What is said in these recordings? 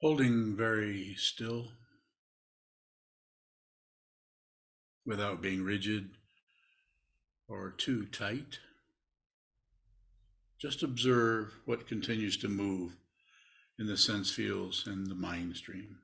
Holding very still without being rigid or too tight. Just observe what continues to move in the sense fields and the mind stream.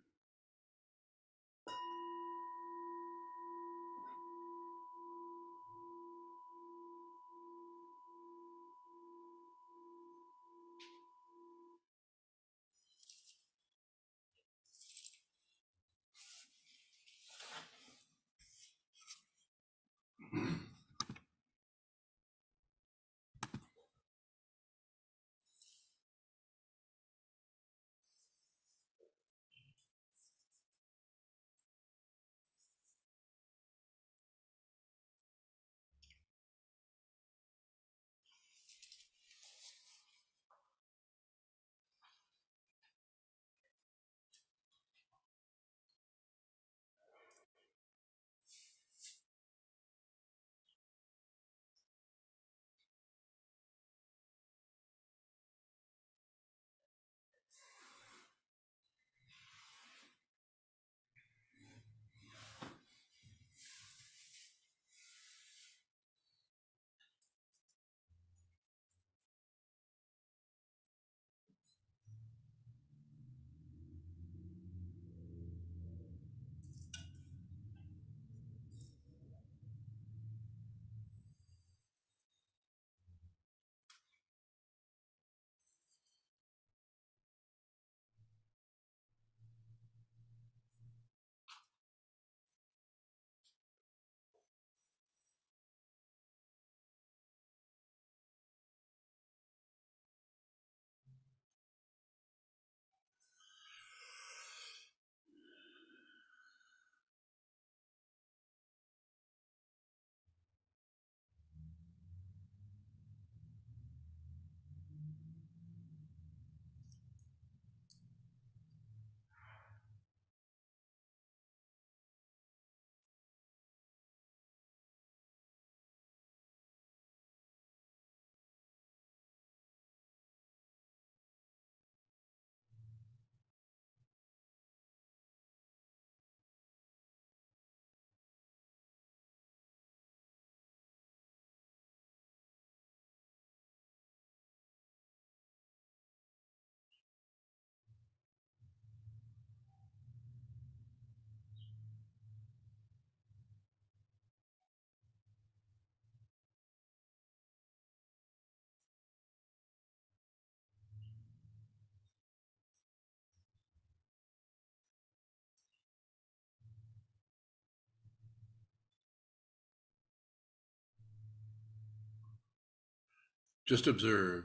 Just observe.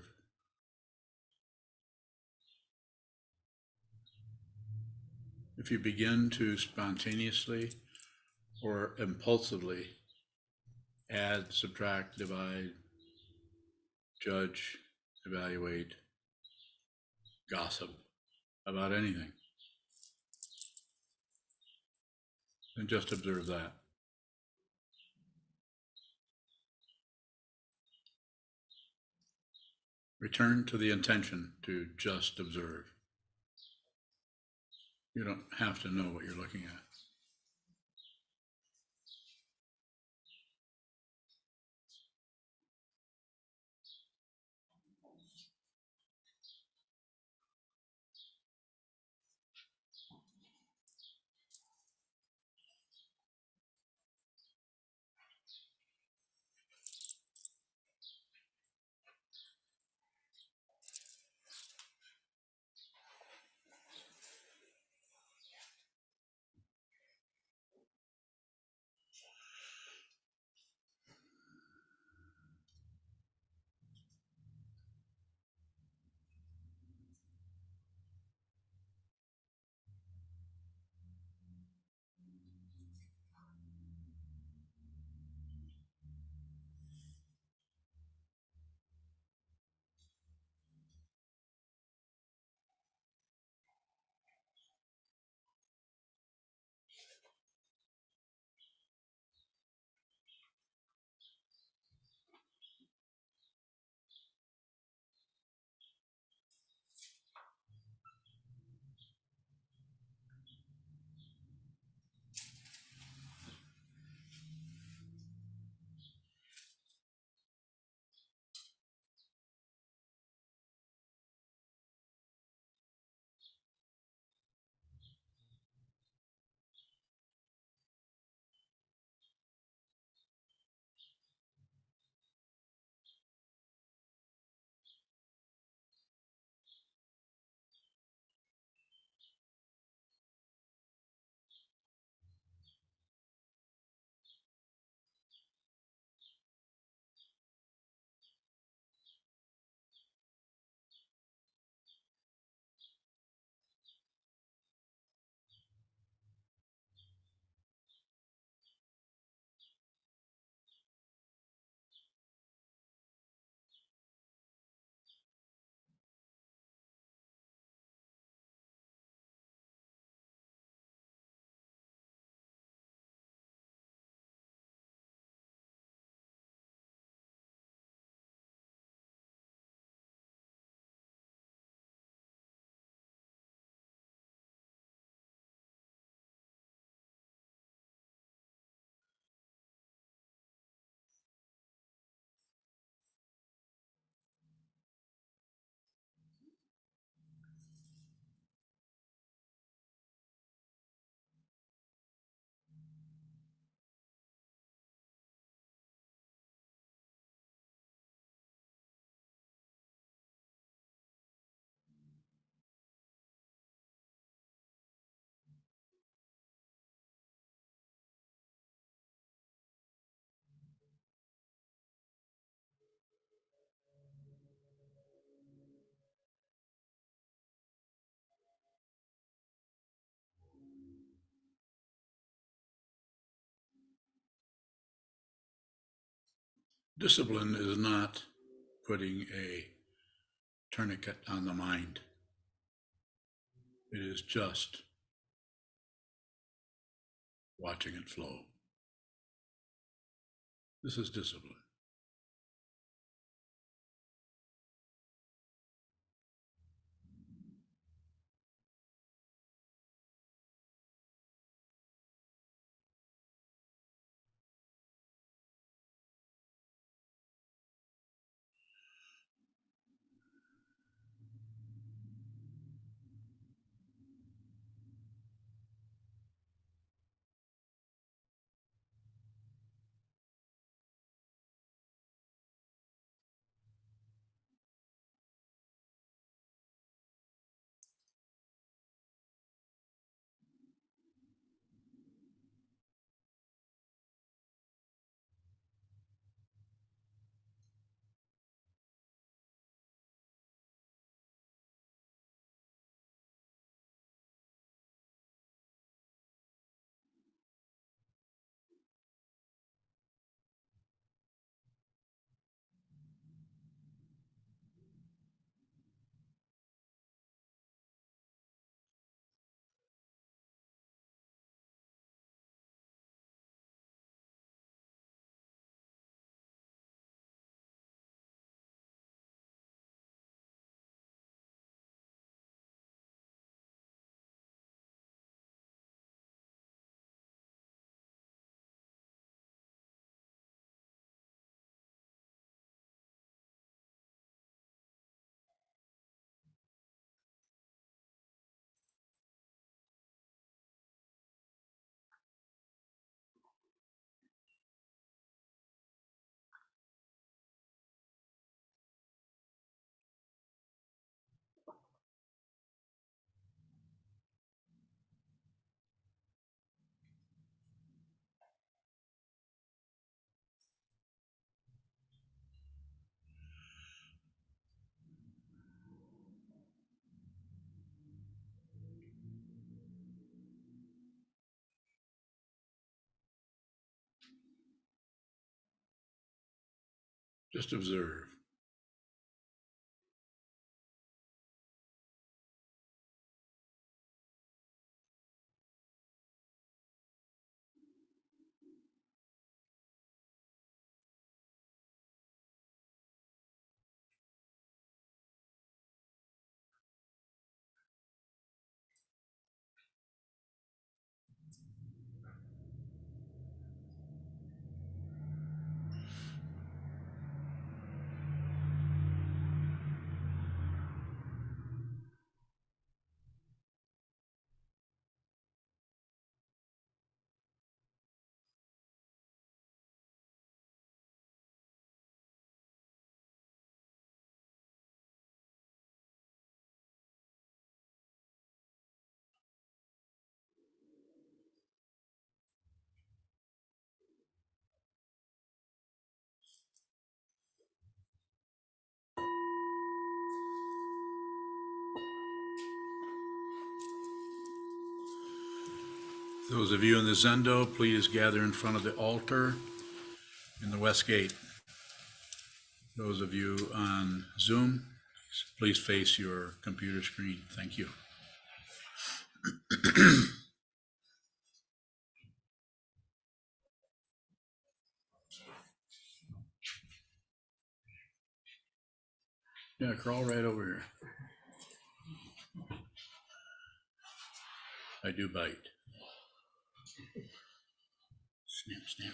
If you begin to spontaneously or impulsively add, subtract, divide, judge, evaluate, gossip about anything, then just observe that. Return to the intention to just observe. You don't have to know what you're looking at. Discipline is not putting a tourniquet on the mind. It is just watching it flow. This is discipline. Just observe. Those of you in the Zendo, please gather in front of the altar in the West Gate. Those of you on Zoom, please face your computer screen. Thank you. Yeah, crawl right over here. I do bite. Snap, snap.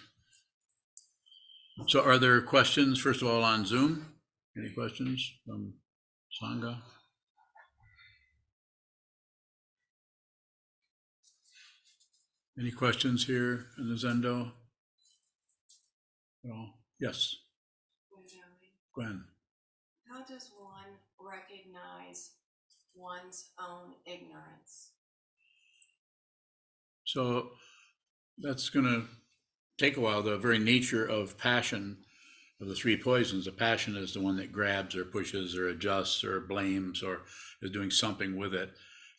So are there questions, first of all, on Zoom? Any questions from Sangha? Any questions here in the Zendo? No? Yes, Gwen. How does one recognize one's own ignorance? So that's going to take a while. The very nature of passion, of the three poisons, the passion is the one that grabs or pushes or adjusts or blames or is doing something with it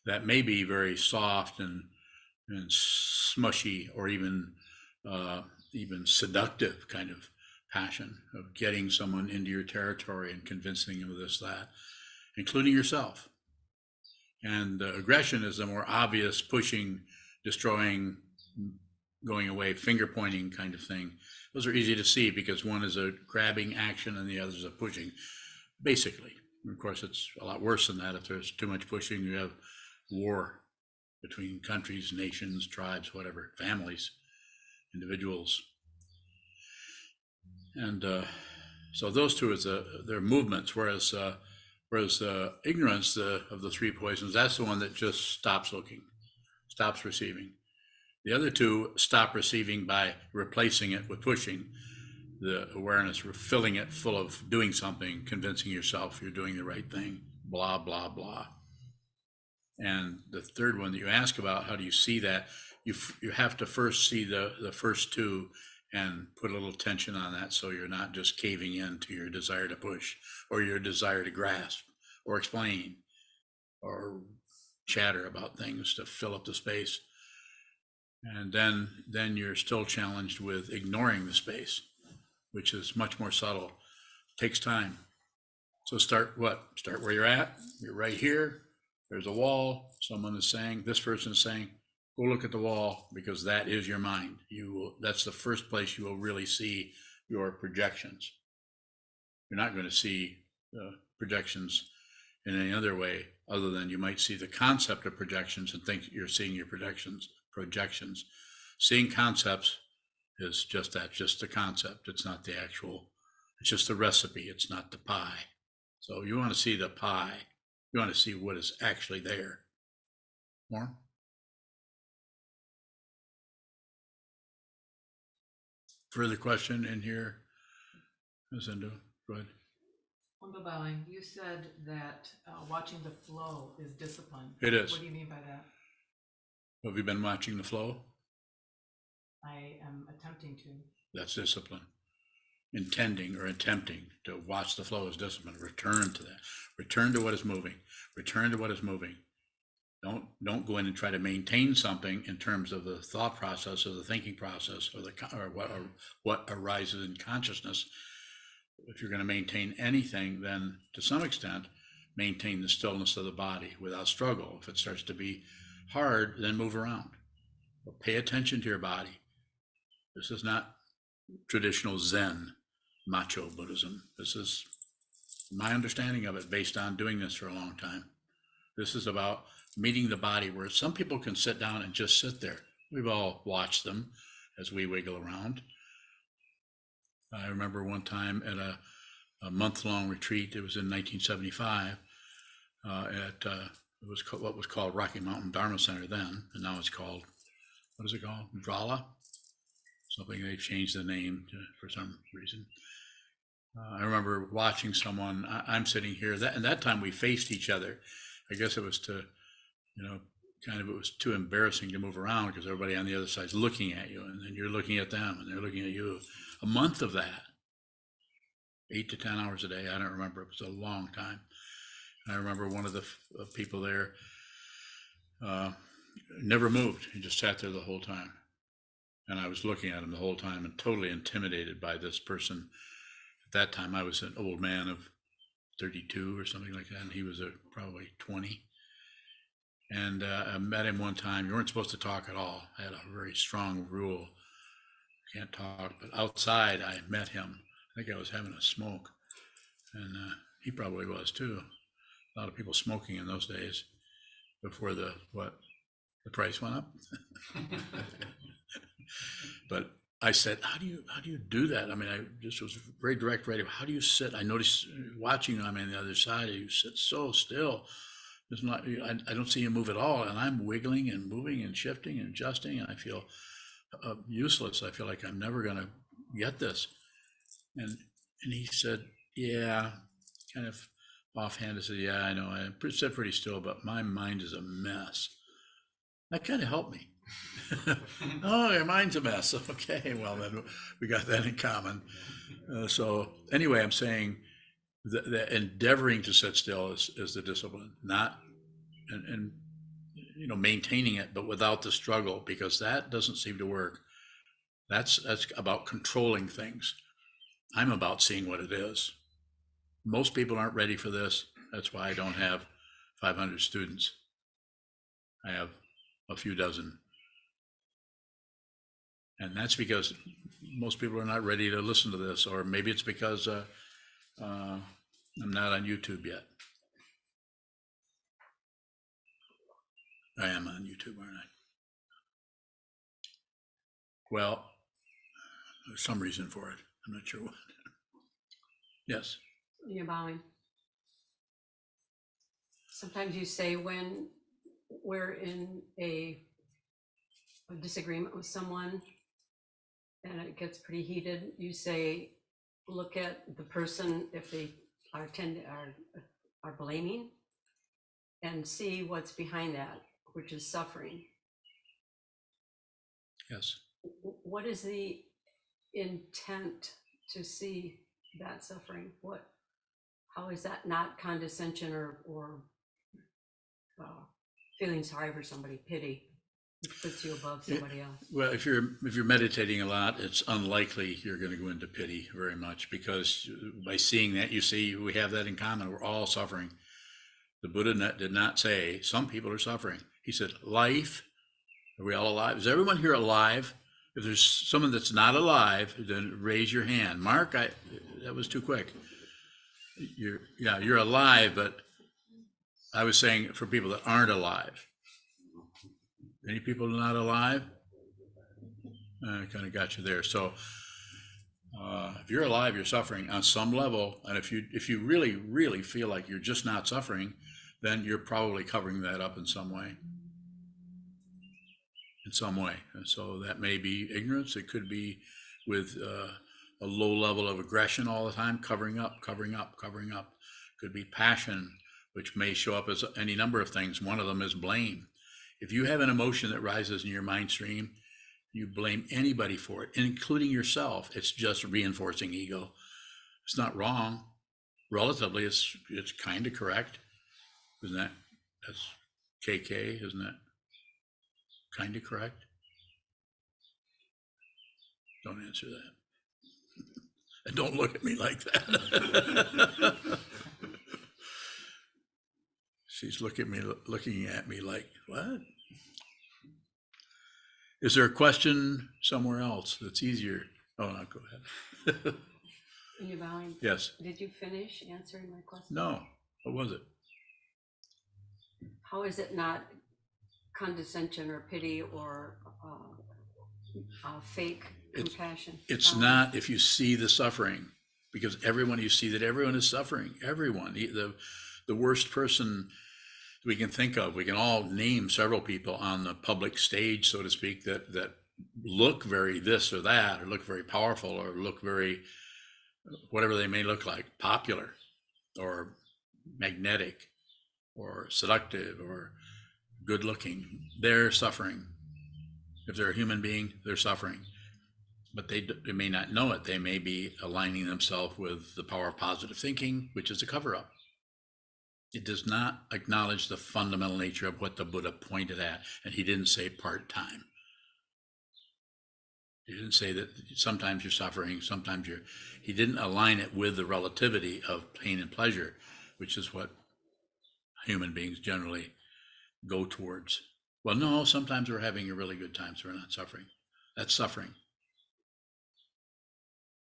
that may be very soft and smushy or even seductive kind of passion of getting someone into your territory and convincing them of this, that, including yourself. And aggression is the more obvious, pushing, destroying, going away, finger pointing kind of thing. Those are easy to see because one is a grabbing action and the other is a pushing, basically. And of course, it's a lot worse than that. If there's too much pushing, you have war between countries, nations, tribes, whatever, families, individuals. And so those two is their movements, whereas ignorance of the three poisons, that's the one that just stops looking, stops receiving. The other two stop receiving by replacing it with pushing. The awareness, filling it full of doing something, convincing yourself you're doing the right thing, blah, blah, blah. And the third one that you ask about, how do you see that? You have to first see the first two and put a little tension on that so you're not just caving in to your desire to push or your desire to grasp or explain or chatter about things to fill up the space. And then you're still challenged with ignoring the space, which is much more subtle, takes time. So start where you're at. You're right here. There's a wall. Someone is saying, this person is saying, go look at the wall, because that is your mind. That's the first place you will really see your projections. You're not going to see projections in any other way other than you might see the concept of projections and think you're seeing your projections. Seeing concepts is just that, just the concept. It's not the actual, it's just the recipe. It's not the pie. So you want to see the pie. You want to see what is actually there. More? Further question in here? Zindu, go ahead. Wunderbaling, you said that watching the flow is discipline. It is. What do you mean by that? Have you been watching the flow? I am attempting to. That's discipline. Intending or attempting to watch the flow is discipline. Return to that. Return to what is moving. Return to what is moving. Don't go in and try to maintain something in terms of the thought process or the thinking process or what arises in consciousness. If you're going to maintain anything, then to some extent, maintain the stillness of the body without struggle. If it starts to be hard, then move around. But pay attention to your body. This is not traditional Zen, macho Buddhism. This is my understanding of it based on doing this for a long time. This is about meeting the body, where some people can sit down and just sit there. We've all watched them as we wiggle around. I remember one time at a month-long retreat, it was in 1975, it was what was called Rocky Mountain Dharma Center then, and now it's called, what is it called? Vala? Something they've changed the name for some reason. I remember watching someone, I'm sitting here, and that time we faced each other. I guess it was to, it was too embarrassing to move around because everybody on the other side's looking at you, and then you're looking at them and they're looking at you. A month of that, 8 to 10 hours a day. I don't remember. It was a long time. And I remember one of the people there never moved. He just sat there the whole time. And I was looking at him the whole time and totally intimidated by this person. At that time, I was an old man of 32 or something like that, and he was probably 20. And I met him one time. You weren't supposed to talk at all. I had a very strong rule. Can't talk. But outside, I met him. I think I was having a smoke. And he probably was too. A lot of people smoking in those days before the price went up. But I said, how do you do that? I mean, I just was very direct, right? How do you sit? I noticed watching you, I'm on the other side, you sit so still. It's not, I don't see you move at all. And I'm wiggling and moving and shifting and adjusting. And I feel useless. I feel like I'm never going to get this. And he said, yeah, kind of offhand, I said, yeah, I know. I sit pretty still, but my mind is a mess. That kind of helped me. Oh, your mind's a mess. Okay, well, then we got that in common. So anyway, I'm saying the endeavoring to sit still is the discipline, not and maintaining it, but without the struggle, because that doesn't seem to work. That's about controlling things. I'm about seeing what it is. Most people aren't ready for this. That's why I don't have 500 students. I have a few dozen. And that's because most people are not ready to listen to this, or maybe it's because I'm not on YouTube yet. I am on YouTube, aren't I? Well, there's some reason for it. I'm not sure what. Yes. You're bowing. Sometimes you say when we're in a disagreement with someone and it gets pretty heated, you say, look at the person if they are blaming, and see what's behind that, which is suffering. Yes. What is the intent to see that suffering? How is that not condescension or feeling sorry for somebody, pity, which puts you above somebody else? Well, if you're meditating a lot, it's unlikely you're going to go into pity very much, because by seeing that, you see we have that in common. We're all suffering. The Buddha did not say some people are suffering. He said, life. Are we all alive? Is everyone here alive? If there's someone that's not alive, then raise your hand. Mark, that was too quick. You're alive, but I was saying for people that aren't alive. Any people not alive? I kind of got you there. So if you're alive, you're suffering on some level. And if you really, really feel like you're just not suffering, then you're probably covering that up in some way. And so that may be ignorance. It could be with a low level of aggression all the time, covering up. Could be passion, which may show up as any number of things. One of them is blame. If you have an emotion that rises in your mind stream, you blame anybody for it, including yourself. It's just reinforcing ego. It's not wrong. Relatively, it's kind of correct. Isn't that? That's KK, isn't that? Kind of correct? Don't answer that. And don't look at me like that. She's looking at me like, what? Is there a question somewhere else that's easier? Oh, no, go ahead. Are you bowing? Yes. Did you finish answering my question? No. What was it? How is it not condescension or pity or fake compassion? It's not if you see the suffering, because you see that everyone is suffering. Everyone. The worst person we can think of, we can all name several people on the public stage, so to speak, that look very this or that, or look very powerful, or look very, whatever they may look like, popular or magnetic or seductive or good looking. They're suffering. If they're a human being, they're suffering. But they may not know it. They may be aligning themselves with the power of positive thinking, which is a cover-up. It does not acknowledge the fundamental nature of what the Buddha pointed at. And he didn't say part-time. He didn't say that sometimes you're suffering, he didn't align it with the relativity of pain and pleasure, which is what human beings generally go towards. Well, no, sometimes we're having a really good time, so we're not suffering. That's suffering.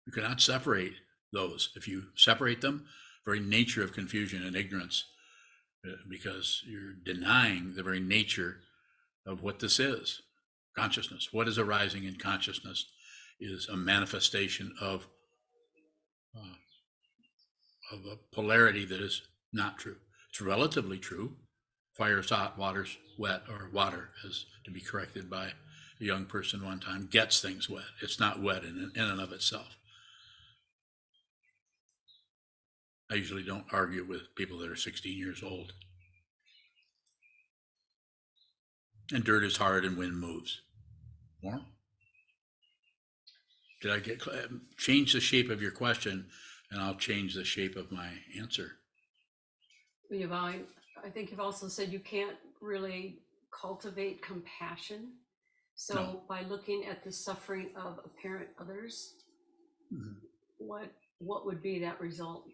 You cannot separate those. If you separate them, very nature of confusion and ignorance, because you're denying the very nature of what this is. Consciousness. What is arising in consciousness is a manifestation of a polarity that is not true. It's relatively true. Fire's hot, water's wet, or water, as to be corrected by a young person one time, gets things wet. It's not wet in and of itself. I usually don't argue with people that are 16 years old. And dirt is hard and wind moves. More? Did I change the shape of your question, and I'll change the shape of my answer? I think you've also said you can't really cultivate compassion. So No. by looking at the suffering of apparent others, what would be that result?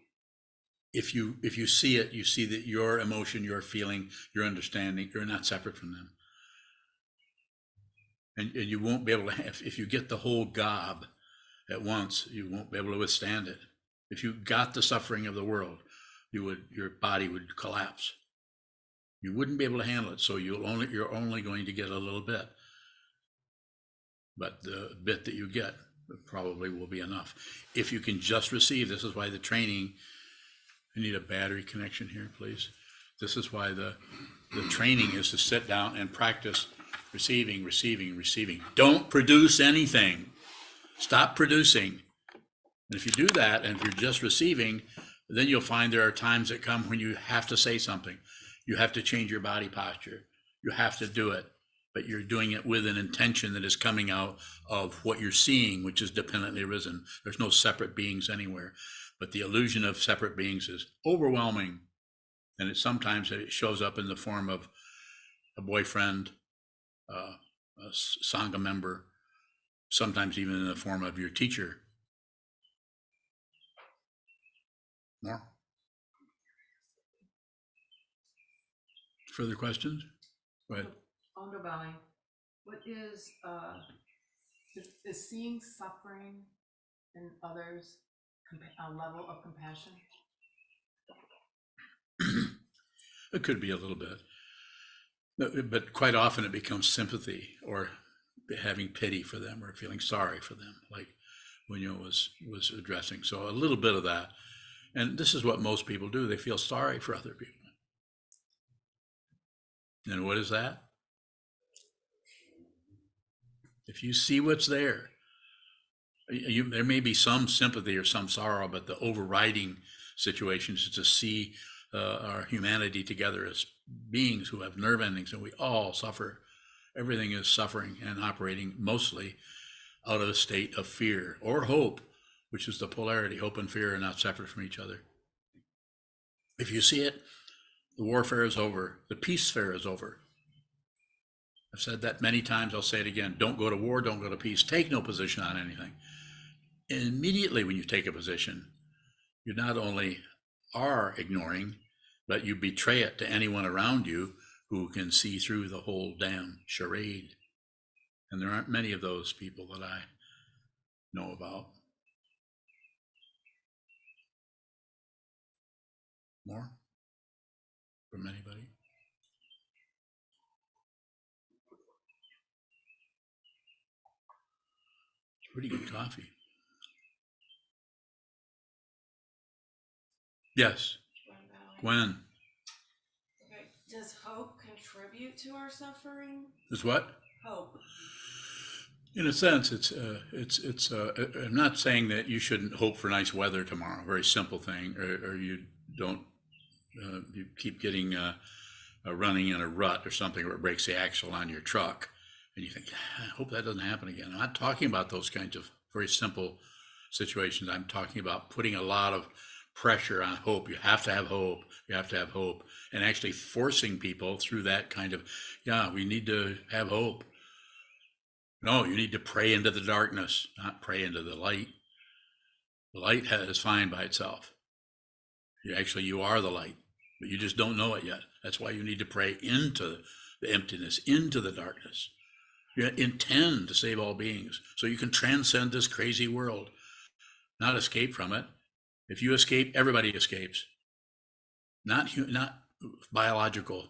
If you see it, you see that your emotion, your feeling, your understanding, you're not separate from them. And you won't be able to have, if you get the whole gob at once, you won't be able to withstand it. If you got the suffering of the world, your body would collapse. You wouldn't be able to handle it. So you're only going to get a little bit. But the bit that you get probably will be enough. If you can just receive, this is why the training, I need a battery connection here, please. This is why the training is to sit down and practice receiving. Don't produce anything. Stop producing. And if you do that, and if you're just receiving, then you'll find there are times that come when you have to say something. You have to change your body posture. You have to do it, but you're doing it with an intention that is coming out of what you're seeing, which is dependently arisen. There's no separate beings anywhere, but the illusion of separate beings is overwhelming. And sometimes it shows up in the form of a boyfriend, a Sangha member, sometimes even in the form of your teacher. More? Further questions? Go ahead. Ondo bowing. What is seeing suffering in others a level of compassion? It could be a little bit, but quite often it becomes sympathy or having pity for them or feeling sorry for them, like Muñoz was addressing. So a little bit of that. And this is what most people do. They feel sorry for other people. And what is that? If you see what's there, there may be some sympathy or some sorrow, but the overriding situation is to see our humanity together as beings who have nerve endings, and we all suffer. Everything is suffering and operating mostly out of a state of fear or hope, which is the polarity. Hope and fear are not separate from each other. If you see it, the warfare is over. The peace fair is over. I've said that many times. I'll say it again. Don't go to war. Don't go to peace. Take no position on anything. And immediately when you take a position, you not only are ignoring, but you betray it to anyone around you who can see through the whole damn charade. And there aren't many of those people that I know about. More from anybody? It's pretty good coffee. Yes, Gwen. Okay. Does hope contribute to our suffering? Is what? Hope. In a sense, it's. I'm not saying that you shouldn't hope for nice weather tomorrow. Very simple thing, or you don't. You keep getting running in a rut or something where it breaks the axle on your truck, and you think, I hope that doesn't happen again. I'm not talking about those kinds of very simple situations. I'm talking about putting a lot of pressure on hope. You have to have hope. You have to have hope, and actually forcing people through that kind of, we need to have hope. No, you need to pray into the darkness, not pray into the light. The light is fine by itself. You are the light, but you just don't know it yet. That's why you need to pray into the emptiness, into the darkness. You intend to save all beings so you can transcend this crazy world, not escape from it. If you escape, everybody escapes. Not biological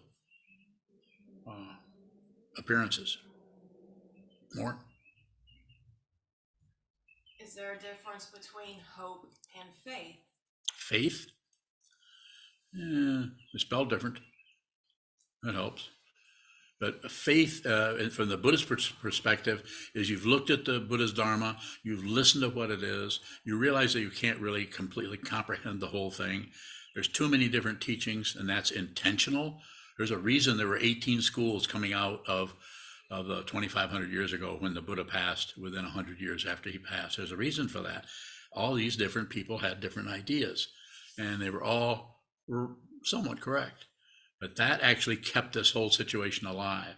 appearances. More? Is there a difference between hope and faith? Faith? It's spelled different. That helps. But faith, from the Buddhist perspective, is you've looked at the Buddha's Dharma, you've listened to what it is, you realize that you can't really completely comprehend the whole thing. There's too many different teachings, and that's intentional. There's a reason there were 18 schools coming out of 2,500 years ago when the Buddha passed, within 100 years after he passed. There's a reason for that. All these different people had different ideas, and they were somewhat correct. But that actually kept this whole situation alive.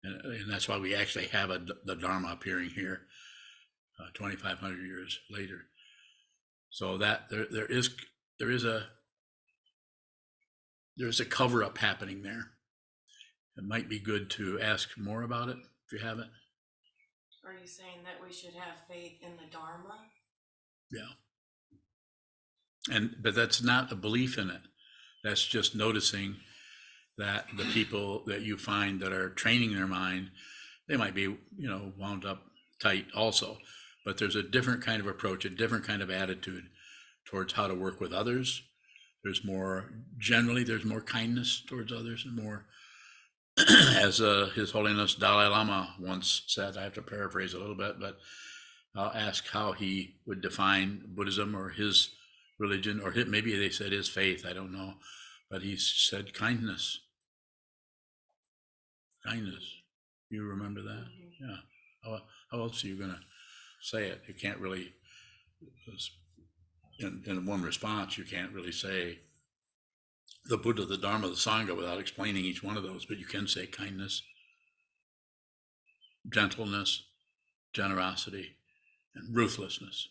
And that's why we actually have the Dharma appearing here 2,500 years later. So that there is a cover up happening there. It might be good to ask more about it if you haven't. Are you saying that we should have faith in the Dharma? Yeah. But that's not a belief in it. That's just noticing that the people that you find that are training their mind, they might be, wound up tight also, but there's a different kind of approach, a different kind of attitude towards how to work with others. There's more kindness towards others, and more, as His Holiness Dalai Lama once said, I have to paraphrase a little bit, but I'll ask how he would define Buddhism or his religion, or maybe they said his faith, I don't know, but he said kindness. Kindness. You remember that? Yeah. How else are you going to say it? You can't really, in one response, you can't really say the Buddha, the Dharma, the Sangha without explaining each one of those, but you can say kindness, gentleness, generosity, and ruthlessness.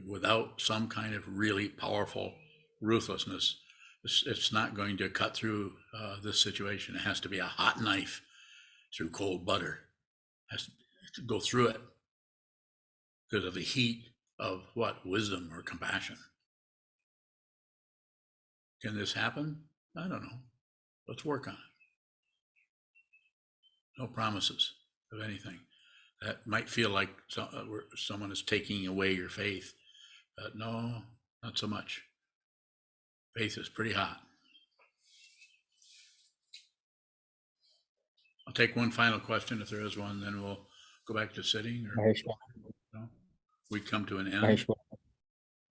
Without some kind of really powerful ruthlessness, it's not going to cut through this situation. It has to be a hot knife through cold butter. It has to go through it because of the heat of what? Wisdom or compassion. Can this happen? I don't know. Let's work on it. No promises of anything. That might feel like someone is taking away your faith, but no, not so much. Faith is pretty hot. I'll take one final question if there is one, then we'll go back to sitting. Or Mahesh, no? We come to an end. Mahesh,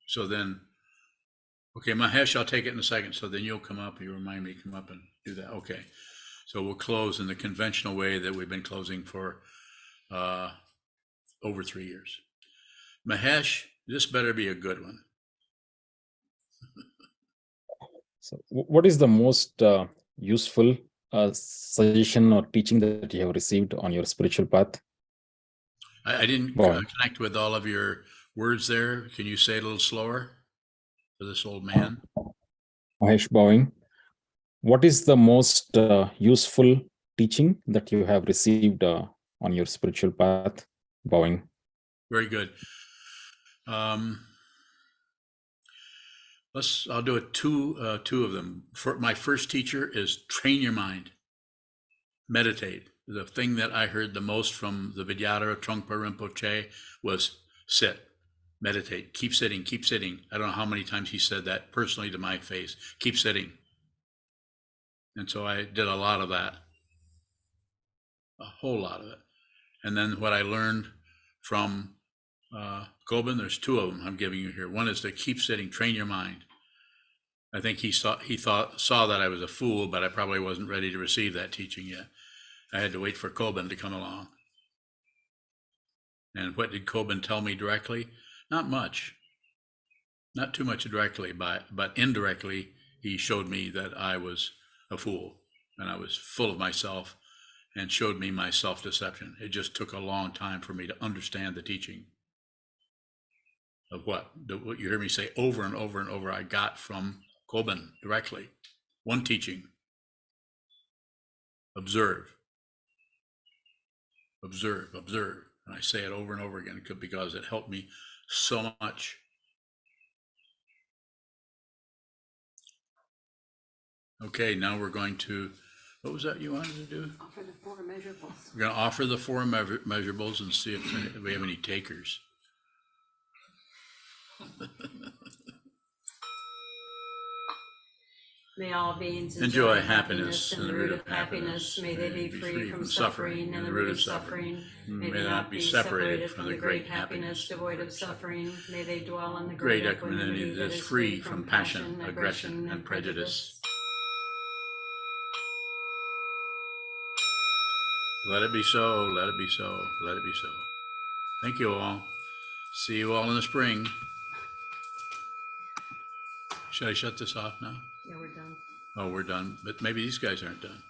So then, okay, Mahesh, I'll take it in a second. So then you'll come up, you remind me, come up and do that. Okay. So we'll close in the conventional way that we've been closing for over 3 years. Mahesh, this better be a good one. so what is the most useful suggestion or teaching that you have received on your spiritual path? I didn't Wow. connect with all of your words there. Can you say it a little slower for this old man? Mahesh, bowing. What is the most useful teaching that you have received on your spiritual path? Bowing. Very good. I'll do it two of them. My first teacher is train your mind, meditate. The thing that I heard the most from the Vidyadhara Trungpa Rinpoche was sit, meditate, keep sitting, keep sitting. I don't know how many times he said that personally to my face, keep sitting. And so I did a lot of that, a whole lot of it. And then what I learned from Kobun, there's two of them I'm giving you here. One is to keep sitting, train your mind. I think he saw that I was a fool, but I probably wasn't ready to receive that teaching yet. I had to wait for Kobun to come along. And what did Kobun tell me directly? Not much. Not too much directly, but indirectly, he showed me that I was a fool and I was full of myself, and showed me my self-deception. It just took a long time for me to understand the teaching of what you hear me say over and over and over. I got from Kobun directly. One teaching: observe, observe, observe. And I say it over and over again because it helped me so much. Okay, now we're going to, what was that you wanted to do? Offer the four measurables. We're going to offer the four measurables and see if we have any takers. May all beings Enjoy happiness and the root of happiness. May they be free from suffering and the root of suffering. May they not be separated from the great happiness devoid of suffering. May they dwell in the great equanimity that is free from passion, aggression, and prejudice. Let it be so, let it be so, let it be so. Thank you all. See you all in the spring. Should I shut this off now? Yeah, we're done. Oh, we're done, but maybe these guys aren't done.